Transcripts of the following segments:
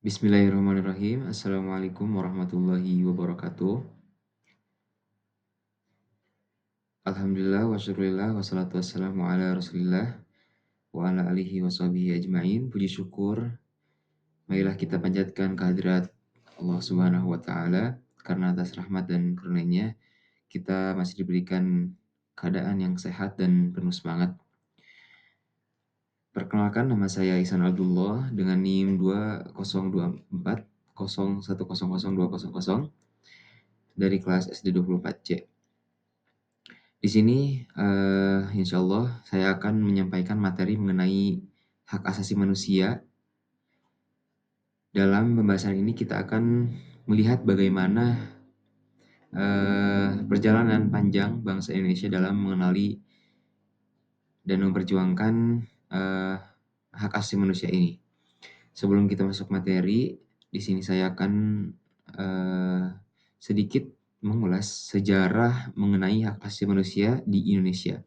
Bismillahirrahmanirrahim. Assalamualaikum warahmatullahi wabarakatuh. Alhamdulillah wa syukurillah wassalatu wassalamu ala Rasulillah wa ala alihi wa sahbihi ajmain. Puji syukur marilah kita panjatkan kehadirat Allah Subhanahu wa taala karena atas rahmat dan karunia-Nya kita masih diberikan keadaan yang sehat dan penuh semangat. Perkenalkan, nama saya Ihsan Abdullah dengan NIM 202401000200 dari kelas SD 24C. Di sini, insyaallah saya akan menyampaikan materi mengenai hak asasi manusia. Dalam pembahasan ini kita akan melihat bagaimana perjalanan panjang bangsa Indonesia dalam mengenali dan memperjuangkan hak asasi manusia ini. Sebelum kita masuk materi, di sini saya akan sedikit mengulas sejarah mengenai hak asasi manusia di Indonesia.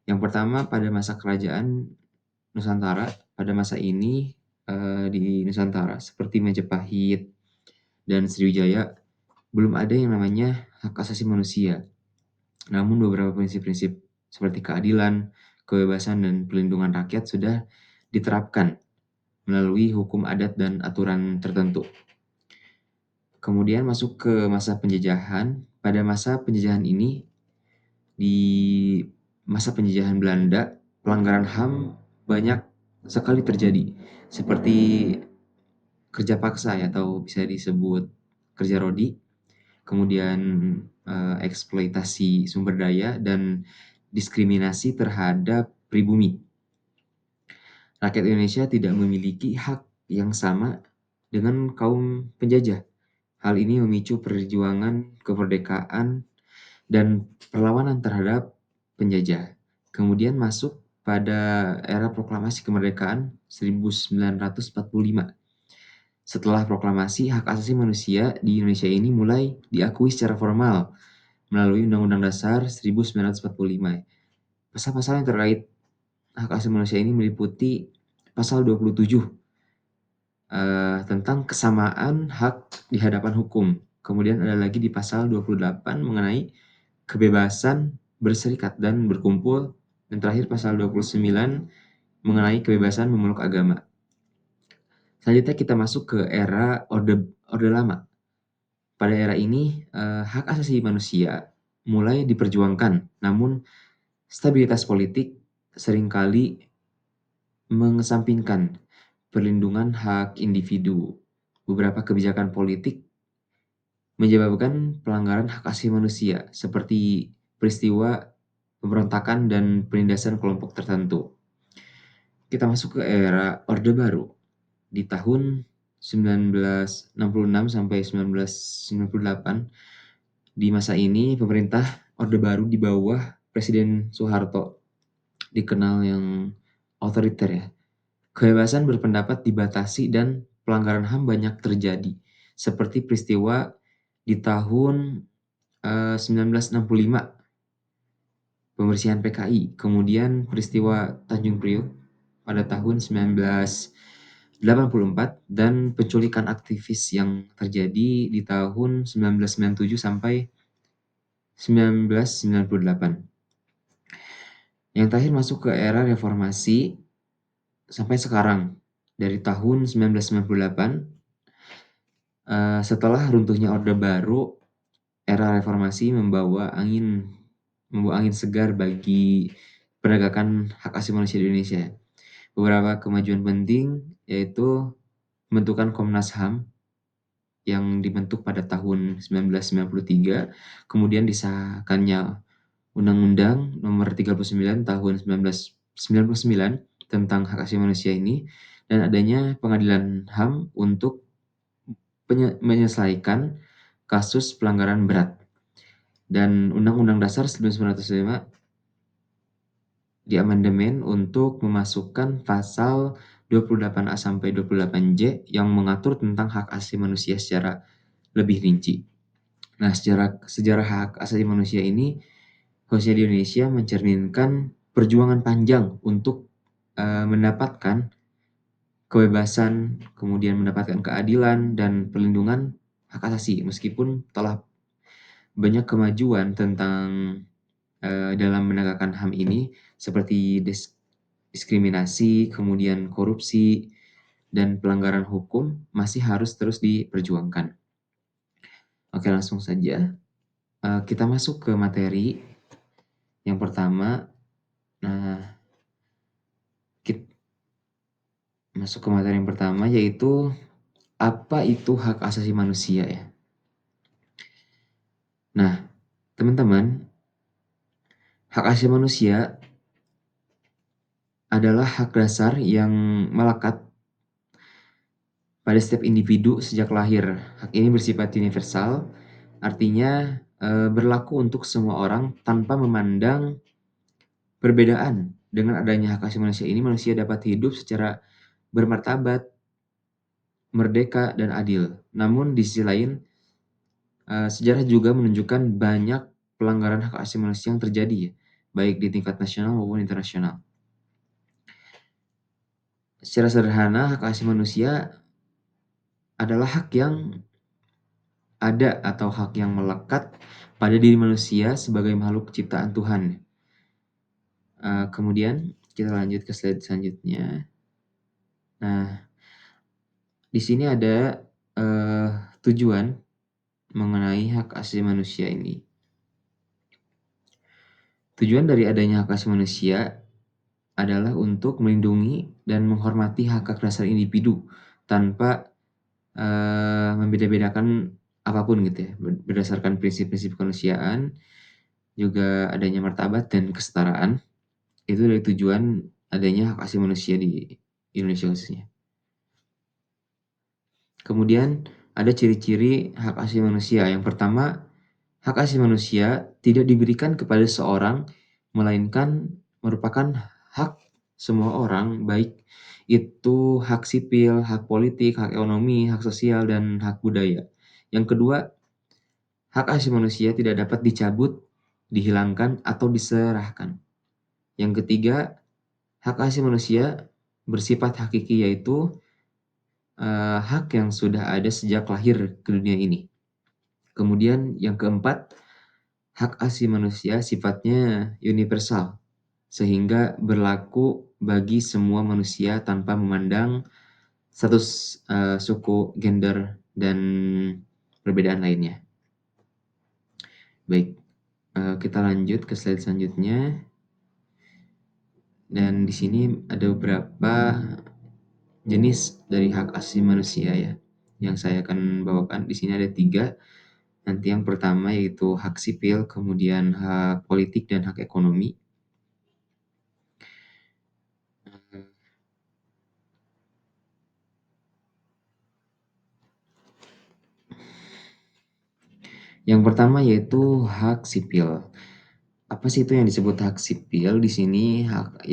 Yang pertama, pada masa kerajaan Nusantara, pada masa ini di Nusantara seperti Majapahit dan Sriwijaya belum ada yang namanya hak asasi manusia. Namun beberapa prinsip-prinsip seperti keadilan, kebebasan, dan pelindungan rakyat sudah diterapkan melalui hukum adat dan aturan tertentu. Kemudian masuk ke masa penjajahan. Pada masa penjajahan ini, di masa penjajahan Belanda, pelanggaran HAM banyak sekali terjadi, seperti kerja paksa ya, atau bisa disebut kerja rodi, kemudian eksploitasi sumber daya, dan diskriminasi terhadap pribumi. Rakyat Indonesia tidak memiliki hak yang sama dengan kaum penjajah. Hal ini memicu perjuangan kemerdekaan dan perlawanan terhadap penjajah. Kemudian masuk pada era proklamasi kemerdekaan 1945. Setelah proklamasi, hak asasi manusia di Indonesia ini mulai diakui secara formal melalui Undang-Undang Dasar 1945. Pasal-pasal yang terkait hak asasi manusia ini meliputi pasal 27 tentang kesamaan hak di hadapan hukum. Kemudian ada lagi di pasal 28 mengenai kebebasan berserikat dan berkumpul, dan terakhir pasal 29 mengenai kebebasan memeluk agama. Selanjutnya kita masuk ke era Orde Lama. Pada era ini, hak asasi manusia mulai diperjuangkan, namun stabilitas politik seringkali mengesampingkan perlindungan hak individu. Beberapa kebijakan politik menyebabkan pelanggaran hak asasi manusia, seperti peristiwa pemberontakan dan penindasan kelompok tertentu. Kita masuk ke era Orde Baru. Di tahun 1966 sampai 1998, di masa ini pemerintah Orde Baru di bawah Presiden Soeharto dikenal yang otoriter ya. Kebebasan berpendapat dibatasi dan pelanggaran HAM banyak terjadi, seperti peristiwa di tahun 1965, pembersihan PKI, kemudian peristiwa Tanjung Priok pada tahun 1984, dan penculikan aktivis yang terjadi di tahun 1997 sampai 1998. Yang terakhir masuk ke era reformasi sampai sekarang, dari tahun 1998. Setelah runtuhnya Orde Baru, era reformasi membawa angin segar bagi penegakan hak asasi manusia di Indonesia. Beberapa kemajuan penting yaitu pembentukan Komnas HAM yang dibentuk pada tahun 1993, kemudian disahkannya Undang-Undang Nomor 39 Tahun 1999 tentang hak asasi manusia ini, dan adanya pengadilan HAM untuk menyelesaikan kasus pelanggaran berat. Dan Undang-Undang Dasar 1945 diamandemen untuk memasukkan pasal 28A sampai 28J yang mengatur tentang hak asasi manusia secara lebih rinci. Nah, sejarah hak asasi manusia ini khususnya di Indonesia mencerminkan perjuangan panjang untuk mendapatkan kebebasan, kemudian mendapatkan keadilan dan perlindungan hak asasi. Meskipun telah banyak kemajuan tentang, dalam menegakkan HAM ini seperti diskriminasi, kemudian korupsi, dan pelanggaran hukum masih harus terus diperjuangkan. Oke, langsung saja, kita masuk ke materi yang pertama. Nah, masuk ke materi yang pertama yaitu apa itu hak asasi manusia ya. Nah, teman-teman, hak asasi manusia adalah hak dasar yang melekat pada setiap individu sejak lahir. Hak ini bersifat universal, artinya berlaku untuk semua orang tanpa memandang perbedaan. Dengan adanya hak asasi manusia ini, manusia dapat hidup secara bermartabat, merdeka, dan adil. Namun di sisi lain, sejarah juga menunjukkan banyak pelanggaran hak asasi manusia yang terjadi ya, baik di tingkat nasional maupun internasional. Secara sederhana, hak asasi manusia adalah hak yang ada atau hak yang melekat pada diri manusia sebagai makhluk ciptaan Tuhan. Kemudian kita lanjut ke slide selanjutnya. Nah, di sini ada tujuan mengenai hak asasi manusia ini. Tujuan dari adanya hak asasi manusia adalah untuk melindungi dan menghormati hak-hak dasar individu tanpa membeda-bedakan apapun gitu ya, berdasarkan prinsip-prinsip kemanusiaan, juga adanya martabat dan kesetaraan. Itu dari tujuan adanya hak asasi manusia di Indonesia khususnya. Kemudian ada ciri-ciri hak asasi manusia. Yang pertama, hak asasi manusia tidak diberikan kepada seorang, melainkan merupakan hak semua orang, baik itu hak sipil, hak politik, hak ekonomi, hak sosial, dan hak budaya. Yang kedua, hak asasi manusia tidak dapat dicabut, dihilangkan, atau diserahkan. Yang ketiga, hak asasi manusia bersifat hakiki, yaitu hak yang sudah ada sejak lahir ke dunia ini. Kemudian yang keempat, hak asasi manusia sifatnya universal, sehingga berlaku bagi semua manusia tanpa memandang status, suku, gender, dan perbedaan lainnya. Baik, kita lanjut ke slide selanjutnya. Dan di sini ada beberapa jenis dari hak asasi manusia ya, yang saya akan bawakan. Di sini ada 3. Nanti yang pertama yaitu hak sipil, kemudian hak politik, dan hak ekonomi. Yang pertama yaitu hak sipil. Apa sih itu yang disebut hak sipil? Di sini hak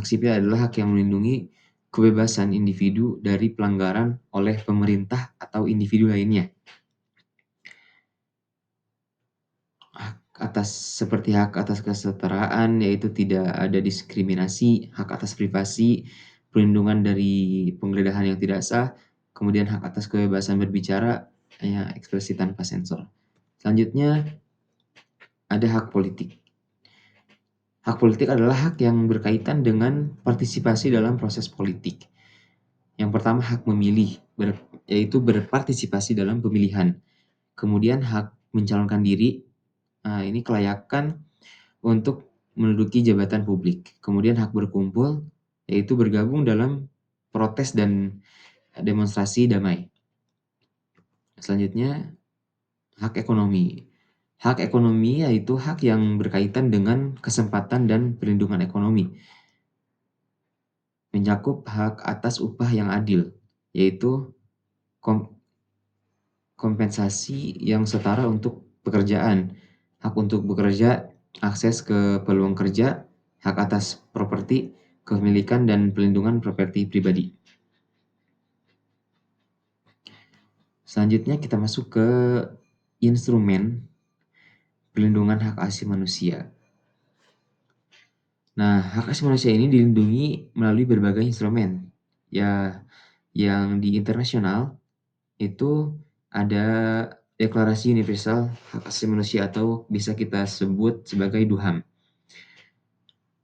sipil adalah hak yang melindungi kebebasan individu dari pelanggaran oleh pemerintah atau individu lainnya. Seperti hak atas kesetaraan, yaitu tidak ada diskriminasi, hak atas privasi, perlindungan dari penggeledahan yang tidak sah, kemudian hak atas kebebasan berbicara, ya, ekspresi tanpa sensor. Selanjutnya ada hak politik. Hak politik adalah hak yang berkaitan dengan partisipasi dalam proses politik. Yang pertama hak memilih, yaitu berpartisipasi dalam pemilihan. Kemudian hak mencalonkan diri, ini kelayakan untuk menduduki jabatan publik. Kemudian hak berkumpul, yaitu bergabung dalam protes dan demonstrasi damai. Selanjutnya, hak ekonomi. Hak ekonomi yaitu hak yang berkaitan dengan kesempatan dan perlindungan ekonomi. Mencakup hak atas upah yang adil, yaitu kompensasi yang setara untuk pekerjaan, hak untuk bekerja, akses ke peluang kerja, hak atas properti, kepemilikan, dan pelindungan properti pribadi. Selanjutnya kita masuk ke instrumen perlindungan hak asasi manusia. Nah, hak asasi manusia ini dilindungi melalui berbagai instrumen. Ya, yang di internasional itu ada Deklarasi Universal Hak Asasi Manusia atau bisa kita sebut sebagai DUHAM.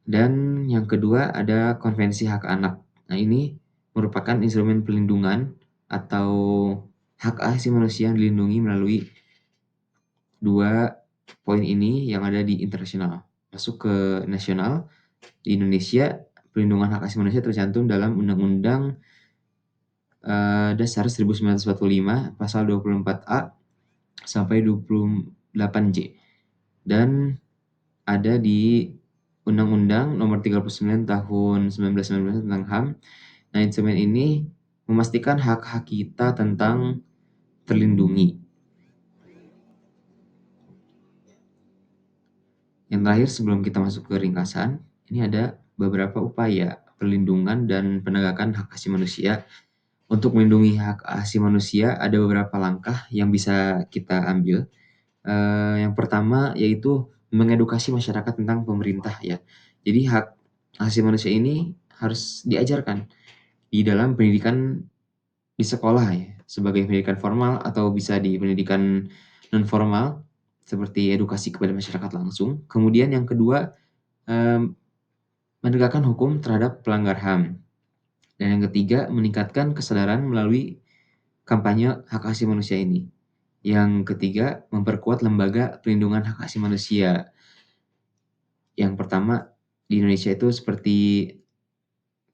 Dan yang kedua ada Konvensi Hak Anak. Nah, ini merupakan instrumen pelindungan atau hak asasi manusia yang dilindungi melalui dua poin ini yang ada di internasional. Masuk ke nasional, di Indonesia pelindungan hak asasi manusia tercantum dalam Undang-Undang Dasar 1945 pasal 24A sampai 28J dan ada di Undang-Undang Nomor 39 Tahun 1919 tentang HAM. Nah, instrumen ini memastikan hak-hak kita tentang terlindungi. Yang terakhir sebelum kita masuk ke ringkasan, ini ada beberapa upaya perlindungan dan penegakan hak asasi manusia. Untuk melindungi hak asasi manusia ada beberapa langkah yang bisa kita ambil. Yang pertama yaitu mengedukasi masyarakat tentang pemerintah ya. Jadi hak asasi manusia ini harus diajarkan di dalam pendidikan di sekolah ya, sebagai pendidikan formal atau bisa di pendidikan non formal seperti edukasi kepada masyarakat langsung. Kemudian yang kedua, mmm, menegakkan hukum terhadap pelanggar HAM. Dan yang ketiga, meningkatkan kesadaran melalui kampanye hak asasi manusia ini. Yang ketiga, memperkuat lembaga perlindungan hak asasi manusia. Yang pertama, di Indonesia itu seperti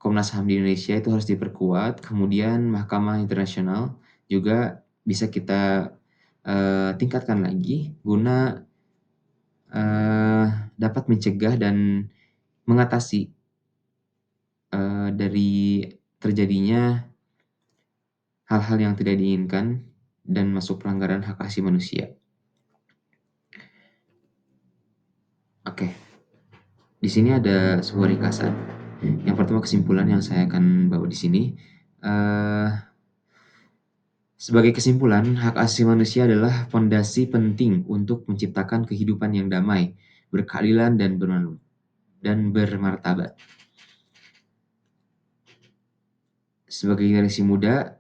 Komnas HAM di Indonesia itu harus diperkuat, kemudian Mahkamah Internasional juga bisa kita, tingkatkan lagi guna, eee, dapat mencegah dan mengatasi, dari terjadinya hal-hal yang tidak diinginkan dan masuk pelanggaran hak asasi manusia. Oke, di sini ada sebuah ringkasan. Yang pertama kesimpulan yang saya akan bawa di sini, eee, sebagai kesimpulan, hak asasi manusia adalah fondasi penting untuk menciptakan kehidupan yang damai, berkeadilan dan bermartabat. Sebagai generasi muda,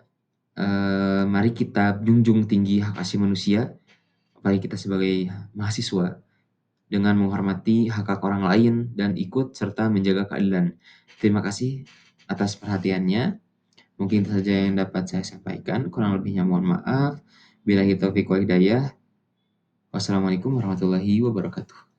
mari kita junjung tinggi hak asasi manusia, apalagi kita sebagai mahasiswa, dengan menghormati hak-hak orang lain dan ikut serta menjaga keadilan. Terima kasih atas perhatiannya. Mungkin itu saja yang dapat saya sampaikan, kurang lebihnya mohon maaf. Billahi taufiq wal hidayah. Wassalamualaikum warahmatullahi wabarakatuh.